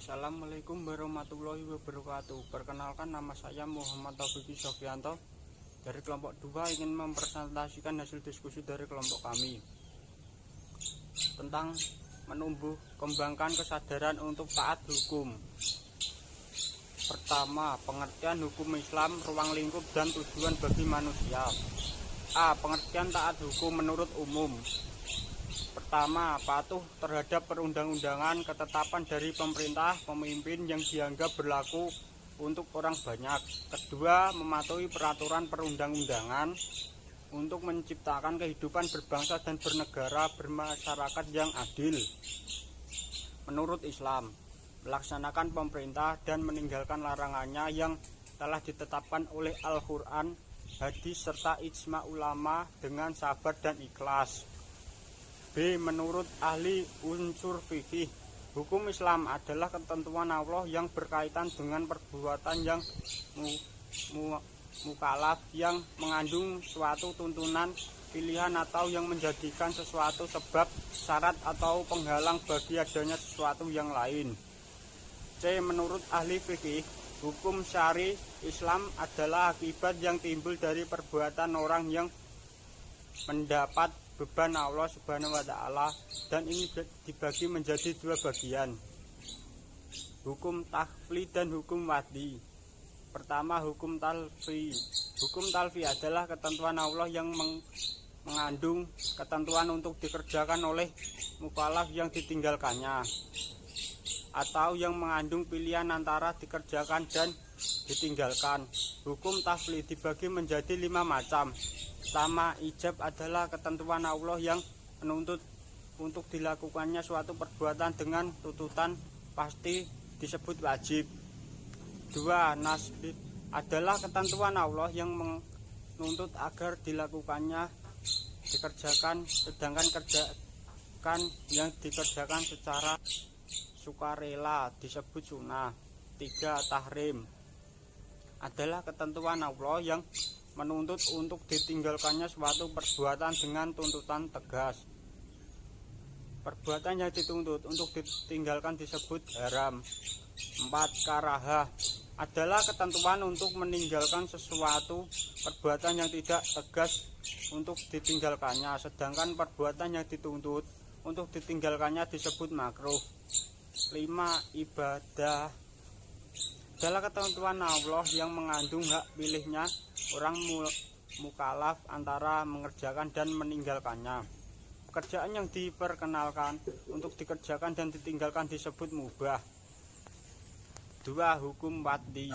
Assalamualaikum warahmatullahi wabarakatuh. Perkenalkan, nama saya Muhammad Taufiki Sofianto dari kelompok 2, ingin mempresentasikan hasil diskusi dari kelompok kami tentang menumbuh kembangkan kesadaran untuk taat hukum. Pertama, pengertian hukum Islam, ruang lingkup dan tujuan bagi manusia. A. Pengertian taat hukum menurut umum. Pertama, patuh terhadap perundang-undangan, ketetapan dari pemerintah, pemimpin yang dianggap berlaku untuk orang banyak. Kedua, mematuhi peraturan perundang-undangan untuk menciptakan kehidupan berbangsa dan bernegara bermasyarakat yang adil. Menurut Islam, melaksanakan pemerintah dan meninggalkan larangannya yang telah ditetapkan oleh Al-Quran, hadis, serta ijma ulama dengan sabar dan ikhlas. B. Menurut ahli unsur fikih, hukum Islam adalah ketentuan Allah yang berkaitan dengan perbuatan yang mukalaf, yang mengandung suatu tuntunan, pilihan, atau yang menjadikan sesuatu sebab, syarat, atau penghalang bagi adanya sesuatu yang lain. C. Menurut ahli fikih, hukum syari Islam adalah akibat yang timbul dari perbuatan orang yang mendapat beban Allah Subhanahu wa Ta'ala, dan ini dibagi menjadi dua bagian, hukum takfi dan hukum wad'i. Pertama, hukum talfi. Hukum talfi adalah ketentuan Allah yang mengandung ketentuan untuk dikerjakan oleh mukallaf yang ditinggalkannya, atau yang mengandung pilihan antara dikerjakan dan ditinggalkan. Hukum tafli dibagi menjadi 5 macam. Pertama, ijab adalah ketentuan Allah yang menuntut untuk dilakukannya suatu perbuatan dengan tuntutan pasti, disebut wajib. 2. Nasbih adalah ketentuan Allah yang menuntut agar dilakukannya dikerjakan, sedangkan kerjakan yang dikerjakan secara sukarela disebut sunnah. 3. Tahrim adalah ketentuan Allah yang menuntut untuk ditinggalkannya suatu perbuatan dengan tuntutan tegas. Perbuatan yang dituntut untuk ditinggalkan disebut haram. 4. Karahah adalah ketentuan untuk meninggalkan sesuatu perbuatan yang tidak tegas untuk ditinggalkannya, sedangkan perbuatan yang dituntut untuk ditinggalkannya disebut makruh. 5. Ibadah adalah ketentuan Allah yang mengandung hak pilihnya orang mukallaf antara mengerjakan dan meninggalkannya. Pekerjaan yang diperkenalkan untuk dikerjakan dan ditinggalkan disebut mubah. 2. Hukum wad'i.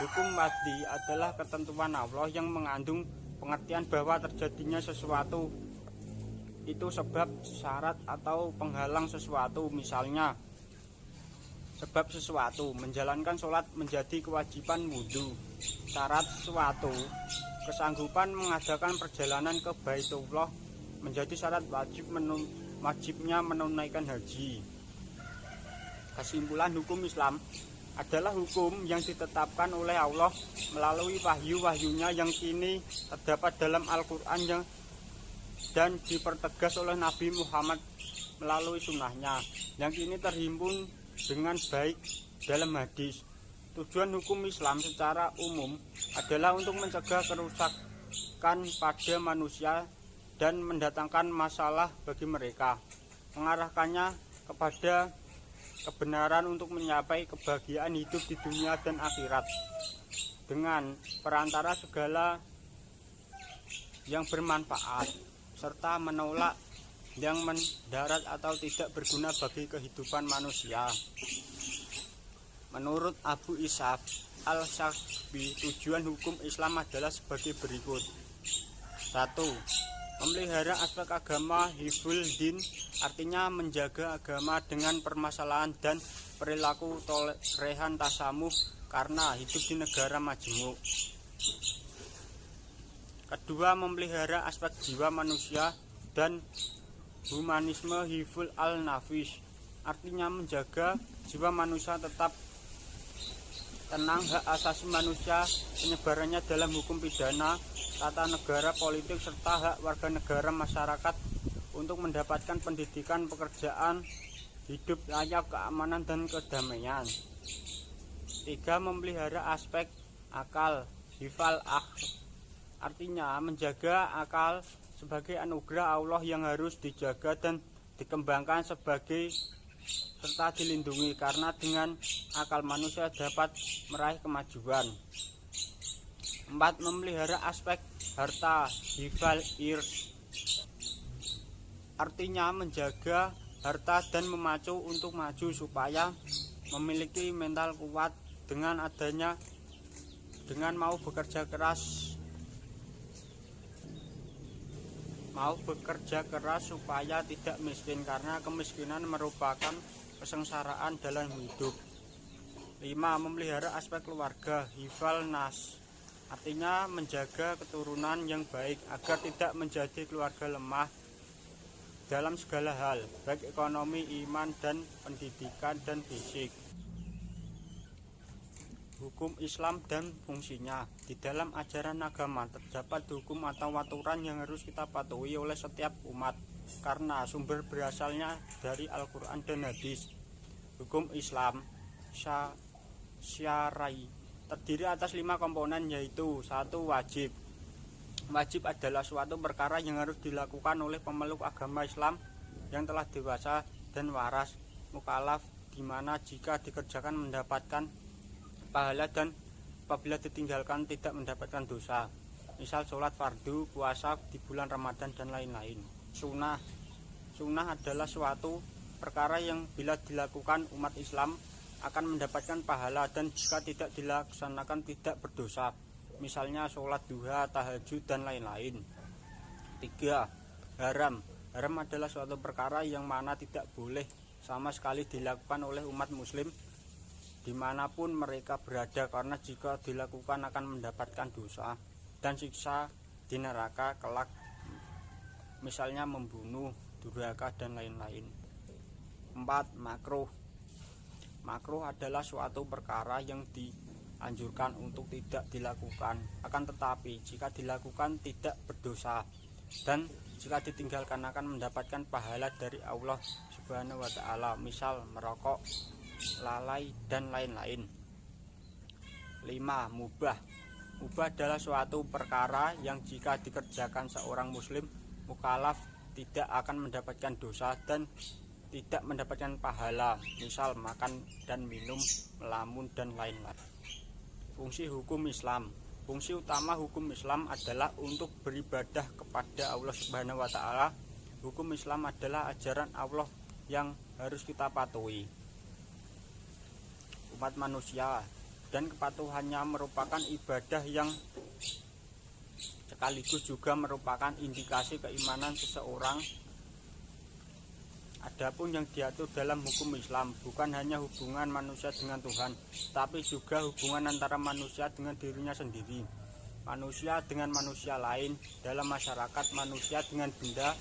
Hukum wad'i adalah ketentuan Allah yang mengandung pengertian bahwa terjadinya sesuatu itu sebab, syarat, atau penghalang sesuatu. Misalnya, sebab sesuatu, menjalankan sholat menjadi kewajiban wudu. Syarat sesuatu, kesanggupan mengadakan perjalanan ke Baitullah menjadi syarat wajibnya menunaikan haji. Kesimpulan, hukum Islam adalah hukum yang ditetapkan oleh Allah melalui wahyu-wahyunya yang kini terdapat dalam Al-Quran dan dipertegas oleh Nabi Muhammad melalui sunnahnya yang kini terhimpun dengan baik dalam hadis. Tujuan hukum Islam secara umum adalah untuk mencegah kerusakan pada manusia dan mendatangkan masalah bagi mereka, mengarahkannya kepada kebenaran untuk mencapai kebahagiaan hidup di dunia dan akhirat dengan perantara segala yang bermanfaat, serta menolak yang mendarat atau tidak berguna bagi kehidupan manusia. Menurut Abu Ishaq Al-Shashbi, tujuan hukum Islam adalah sebagai berikut. 1. Memelihara aspek agama hifdzul din, artinya menjaga agama dengan permasalahan dan perilaku toleran tasamuh karena hidup di negara majmuk. Kedua, memelihara aspek jiwa manusia dan humanisme hifdzul al-nafis, artinya menjaga jiwa manusia tetap tenang, hak asasi manusia, penyebarannya dalam hukum pidana, tata negara, politik, serta hak warga negara masyarakat untuk mendapatkan pendidikan, pekerjaan, hidup layak, keamanan, dan kedamaian. 3. Memelihara aspek akal, hifal artinya menjaga akal sebagai anugerah Allah yang harus dijaga dan dikembangkan serta dilindungi, karena dengan akal manusia dapat meraih kemajuan. 4. Memelihara aspek harta, hifal artinya menjaga harta dan memacu untuk maju supaya memiliki mental kuat dengan mau bekerja keras supaya tidak miskin, karena kemiskinan merupakan kesengsaraan dalam hidup. 5. Memelihara aspek keluarga, hifal nas, artinya menjaga keturunan yang baik agar tidak menjadi keluarga lemah dalam segala hal, baik ekonomi, iman, dan pendidikan dan fisik. Hukum Islam dan fungsinya. Di dalam ajaran agama terdapat hukum atau aturan yang harus kita patuhi oleh setiap umat, karena sumber berasalnya dari Al-Quran dan Hadis. Hukum Islam syar'i terdiri atas 5 komponen, yaitu 1. Wajib. Wajib adalah suatu perkara yang harus dilakukan oleh pemeluk agama Islam yang telah dewasa dan waras mukallaf, di mana jika dikerjakan mendapatkan pahala dan apabila ditinggalkan tidak mendapatkan dosa. Misal sholat fardu, puasa di bulan Ramadan, dan lain-lain. Sunnah adalah suatu perkara yang bila dilakukan umat Islam akan mendapatkan pahala, dan jika tidak dilaksanakan tidak berdosa. Misalnya sholat duha, tahajud, dan lain-lain. 3. Haram adalah suatu perkara yang mana tidak boleh sama sekali dilakukan oleh umat muslim dimanapun mereka berada, karena jika dilakukan akan mendapatkan dosa dan siksa di neraka kelak, misalnya membunuh, durhaka, dan lain-lain. 4. Makruh adalah suatu perkara yang dianjurkan untuk tidak dilakukan, akan tetapi jika dilakukan tidak berdosa, dan jika ditinggalkan akan mendapatkan pahala dari Allah Subhanahu wa Ta'ala, misal merokok, lalai, dan lain-lain. 5. Mubah adalah suatu perkara yang jika dikerjakan seorang muslim mukallaf tidak akan mendapatkan dosa dan tidak mendapatkan pahala, misal makan dan minum, melamun, dan lain-lain. Fungsi hukum Islam. Fungsi utama hukum Islam adalah untuk beribadah kepada Allah Subhanahu wa Ta'ala. Hukum Islam adalah ajaran Allah yang harus kita patuhi. Umat manusia, dan kepatuhannya merupakan ibadah yang sekaligus juga merupakan indikasi keimanan seseorang. Adapun yang diatur dalam hukum Islam bukan hanya hubungan manusia dengan Tuhan, tapi juga hubungan antara manusia dengan dirinya sendiri, manusia dengan manusia lain, dalam masyarakat, manusia dengan benda,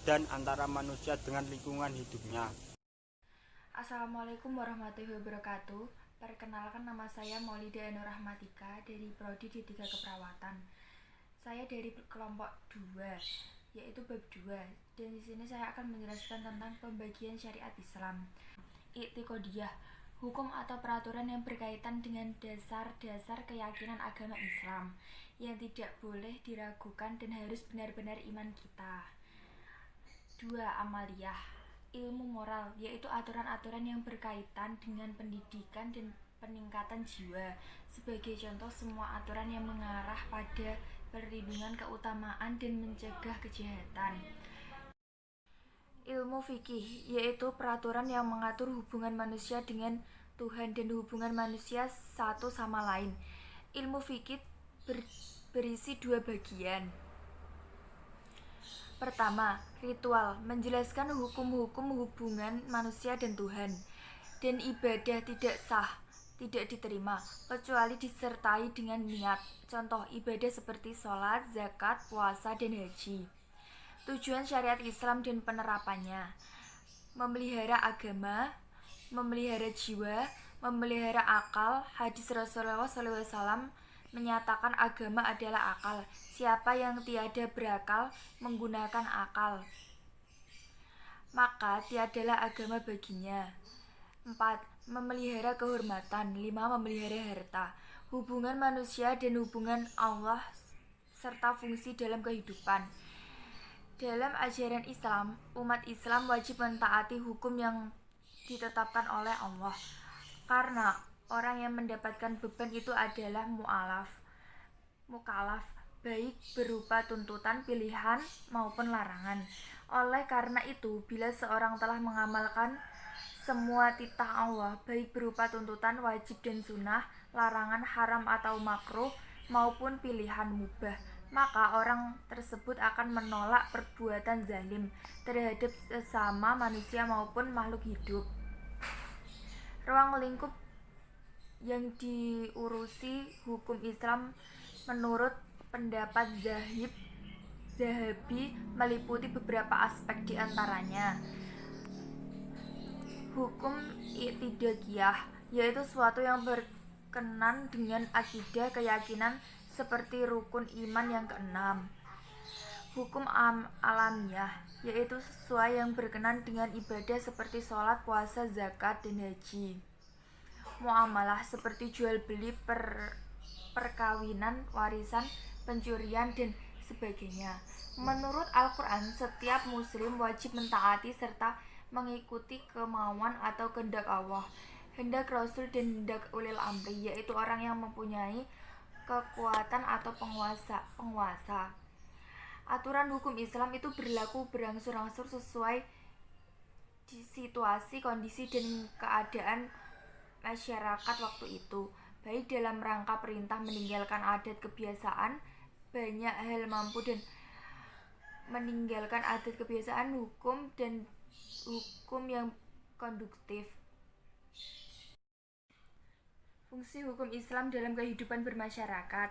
dan antara manusia dengan lingkungan hidupnya. Assalamualaikum warahmatullahi wabarakatuh. Perkenalkan, nama saya Maulida Nur Rahmatika dari Prodi D3 Keperawatan. Saya dari kelompok 2, yaitu bab 2. Dan di sini saya akan menjelaskan tentang pembagian syariat Islam. I'tiqodiyah, hukum atau peraturan yang berkaitan dengan dasar-dasar keyakinan agama Islam yang tidak boleh diragukan dan harus benar-benar iman kita. 2. Amaliyah, ilmu moral, yaitu aturan-aturan yang berkaitan dengan pendidikan dan peningkatan jiwa. Sebagai contoh, semua aturan yang mengarah pada perlindungan, keutamaan, dan mencegah kejahatan. Ilmu fikih, yaitu peraturan yang mengatur hubungan manusia dengan Tuhan dan hubungan manusia satu sama lain. Ilmu fikih berisi 2 bagian. Pertama, ritual, menjelaskan hukum-hukum hubungan manusia dan Tuhan. Dan ibadah tidak sah, tidak diterima, kecuali disertai dengan niat. Contoh ibadah seperti sholat, zakat, puasa, dan haji. Tujuan syariat Islam dan penerapannya: memelihara agama, memelihara jiwa, memelihara akal. Hadis Rasulullah SAW menyatakan agama adalah akal. Siapa yang tiada berakal menggunakan akal. maka tiadalah agama baginya. 4. Memelihara kehormatan. 5. Memelihara harta. Hubungan manusia dan hubungan Allah serta fungsi dalam kehidupan. Dalam ajaran Islam, umat Islam wajib mentaati hukum yang ditetapkan oleh Allah, karena orang yang mendapatkan beban itu adalah mukallaf, baik berupa tuntutan, pilihan, maupun larangan. Oleh karena itu, bila seorang telah mengamalkan semua titah Allah, baik berupa tuntutan, wajib dan sunnah, larangan, haram atau makruh, maupun pilihan mubah, maka orang tersebut akan menolak perbuatan zalim terhadap sesama manusia maupun makhluk hidup. Ruang lingkup yang diurusi hukum Islam menurut pendapat Zahabi meliputi beberapa aspek, diantaranya hukum i'tidaqiyah, yaitu suatu yang berkenan dengan akidah keyakinan seperti rukun iman yang keenam. Hukum alamiah, yaitu sesuai yang berkenan dengan ibadah seperti sholat, puasa, zakat, dan haji. Muamalah seperti jual beli, perkawinan, warisan, pencurian, dan sebagainya. Menurut Al-Quran, setiap muslim wajib mentaati serta mengikuti kemauan atau kehendak Allah, hendak Rasul, dan hendak ulil amri, yaitu orang yang mempunyai kekuatan atau penguasa. Aturan hukum Islam itu berlaku berangsur-angsur sesuai di situasi, kondisi, dan keadaan masyarakat waktu itu, baik dalam rangka perintah meninggalkan adat kebiasaan banyak hal mampu dan meninggalkan adat kebiasaan hukum dan hukum yang konduktif. Fungsi hukum Islam dalam kehidupan bermasyarakat.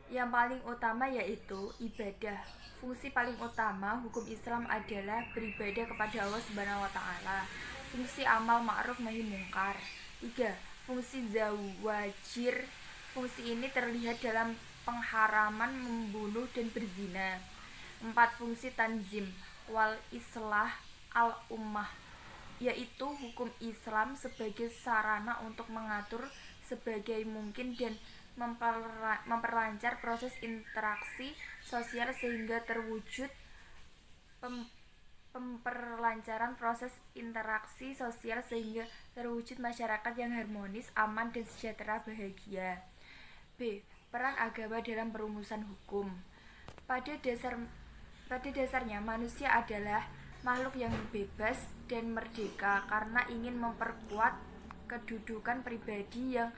Yang paling utama yaitu ibadah. Fungsi paling utama hukum Islam adalah beribadah kepada Allah Subhanahu wa taala. Fungsi amal ma'ruf nahi mungkar. 3. Fungsi zawajir. Fungsi ini terlihat dalam pengharaman membunuh dan berzina. 4. Fungsi tanzim wal islah al ummah, yaitu hukum Islam sebagai sarana untuk mengatur sebagai mungkin dan memperlancar proses interaksi sosial sehingga terwujud masyarakat yang harmonis, aman, dan sejahtera, bahagia. B. Peran agama dalam perumusan hukum. Pada dasarnya manusia adalah makhluk yang bebas dan merdeka karena ingin memperkuat kedudukan pribadi yang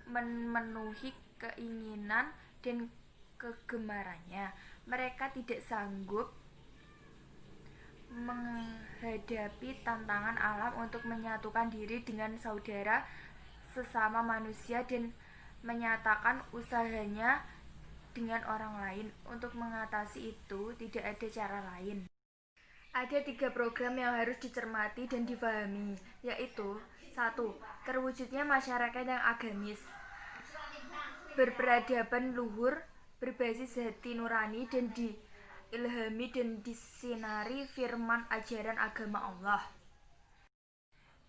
memenuhi keinginan dan kegemarannya. Mereka tidak sanggup menghadapi tantangan alam untuk menyatukan diri dengan saudara sesama manusia dan menyatakan usahanya dengan orang lain. Untuk mengatasi itu, tidak ada cara lain. Ada 3 program yang harus dicermati dan difahami, yaitu 1. Terwujudnya masyarakat yang agamis, berperadaban luhur, berbasis hati nurani, dan diilhami dan disinari firman ajaran agama Allah.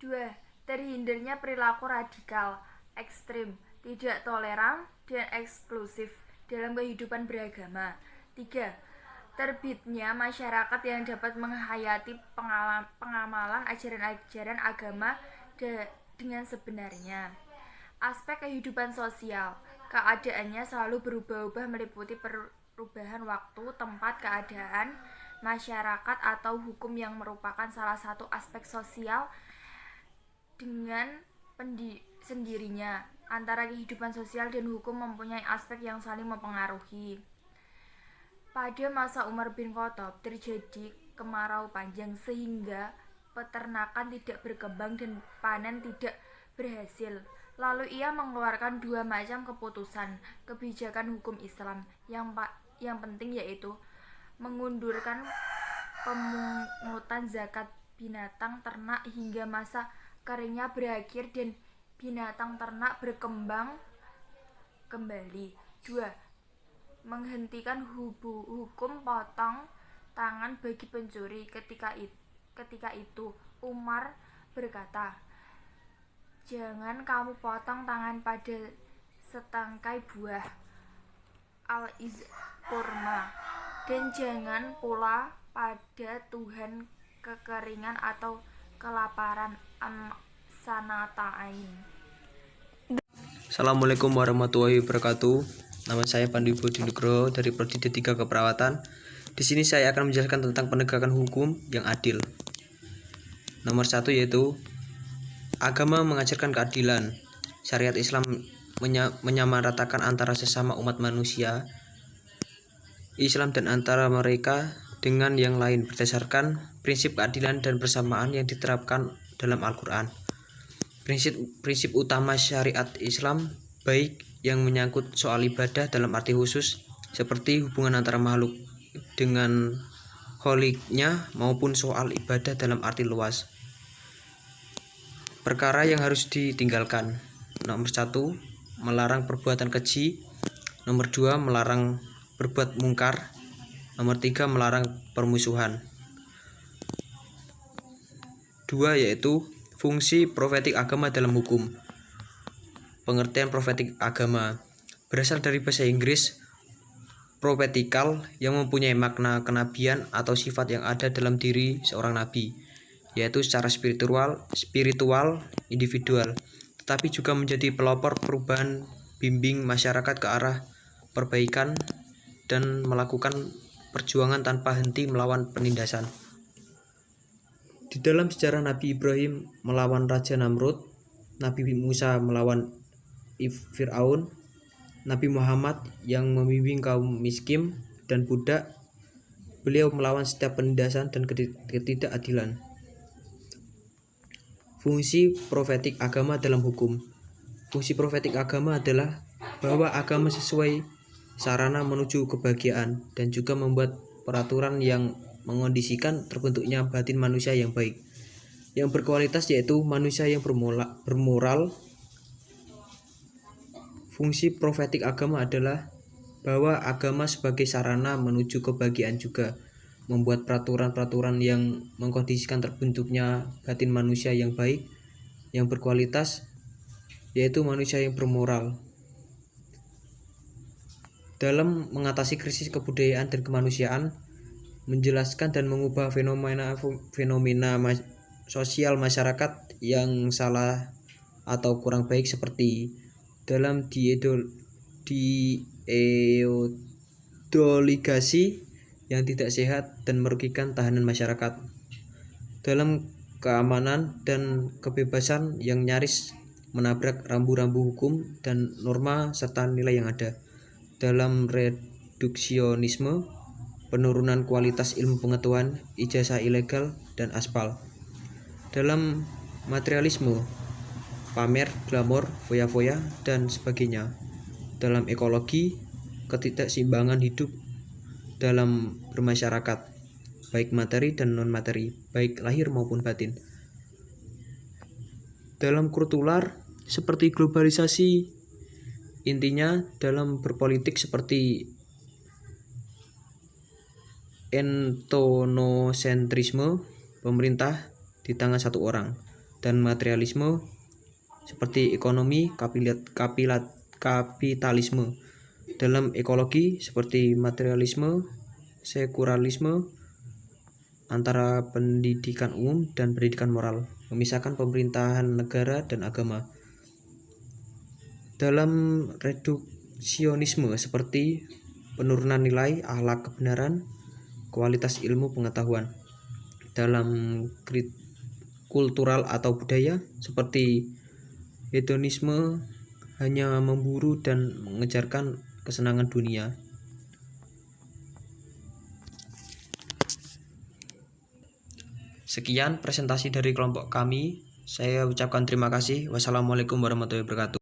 2. Terhindarnya perilaku radikal, ekstrim, tidak toleran, dan eksklusif dalam kehidupan beragama. 3. Terbitnya masyarakat yang dapat menghayati pengamalan ajaran-ajaran agama dengan sebenarnya. Aspek kehidupan sosial, keadaannya selalu berubah-ubah meliputi perubahan waktu, tempat, keadaan, masyarakat, atau hukum yang merupakan salah satu aspek sosial dengan sendirinya. Antara kehidupan sosial dan hukum mempunyai aspek yang saling mempengaruhi. Pada masa Umar bin Khattab terjadi kemarau panjang sehingga peternakan tidak berkembang dan panen tidak berhasil. Lalu ia mengeluarkan 2 macam kebijakan hukum Islam yang penting, yaitu mengundurkan pemungutan zakat binatang ternak hingga masa keringnya berakhir dan binatang ternak berkembang kembali. 2. Menghentikan hukum potong tangan bagi pencuri. Ketika itu Umar berkata, "Jangan kamu potong tangan pada setangkai buah al-iz kurma, dan jangan pula pada Tuhan kekeringan atau kelaparan sanatain." Assalamualaikum warahmatullahi wabarakatuh. Nama saya Pandu Budi Nugroho dari Prodi D3 Keperawatan. Di sini saya akan menjelaskan tentang penegakan hukum yang adil. Nomor 1 yaitu agama mengajarkan keadilan. Syariat Islam menyamaratakan antara sesama umat manusia Islam dan antara mereka dengan yang lain berdasarkan prinsip keadilan dan persamaan yang diterapkan dalam Al-Quran. Prinsip utama syariat Islam baik yang menyangkut soal ibadah dalam arti khusus seperti hubungan antara makhluk dengan kholiknya maupun soal ibadah dalam arti luas. Perkara yang harus ditinggalkan. Nomor 1, melarang perbuatan keji. Nomor 2, melarang berbuat mungkar. Nomor 3, melarang permusuhan. 2 yaitu fungsi profetik agama dalam hukum. Pengertian profetik agama berasal dari bahasa Inggris prophetical yang mempunyai makna kenabian atau sifat yang ada dalam diri seorang nabi, yaitu secara spiritual individual, tetapi juga menjadi pelopor perubahan bimbing masyarakat ke arah perbaikan dan melakukan perjuangan tanpa henti melawan penindasan. Di dalam sejarah Nabi Ibrahim melawan Raja Namrud, Nabi Musa melawan Fir'aun, Nabi Muhammad yang membimbing kaum miskin dan budak, beliau melawan setiap penindasan dan ketidakadilan. Fungsi profetik agama dalam hukum. Fungsi profetik agama adalah bahwa agama sesuai sarana menuju kebahagiaan dan juga membuat peraturan yang mengondisikan terbentuknya batin manusia yang baik, yang berkualitas, yaitu manusia yang bermoral. Fungsi profetik agama adalah bahwa agama sebagai sarana menuju kebahagiaan juga membuat peraturan-peraturan yang mengkondisikan terbentuknya batin manusia yang baik, yang berkualitas, yaitu manusia yang bermoral. Dalam mengatasi krisis kebudayaan dan kemanusiaan, menjelaskan dan mengubah fenomena sosial masyarakat yang salah atau kurang baik seperti dalam deoligasi yang tidak sehat dan merugikan tahanan masyarakat, dalam keamanan dan kebebasan yang nyaris menabrak rambu-rambu hukum dan norma serta nilai yang ada, dalam reduksionisme, penurunan kualitas ilmu pengetahuan, ijazah ilegal, dan aspal, dalam materialisme, pamer, glamor, foya-foya, dan sebagainya, dalam ekologi, ketidakseimbangan hidup dalam bermasyarakat, baik materi dan non-materi, baik lahir maupun batin, dalam kultural seperti globalisasi, intinya dalam berpolitik seperti etnosentrisme, pemerintah di tangan satu orang, dan materialisme seperti ekonomi kapitalisme, dalam ekologi seperti materialisme, sekularisme, antara pendidikan umum dan pendidikan moral, memisahkan pemerintahan negara dan agama, dalam reduksionisme seperti penurunan nilai akhlak kebenaran, kualitas ilmu pengetahuan, dalam kultural atau budaya seperti hedonisme, hanya memburu dan mengejarkan kesenangan dunia. Sekian presentasi dari kelompok kami. Saya ucapkan terima kasih. Wassalamualaikum warahmatullahi wabarakatuh.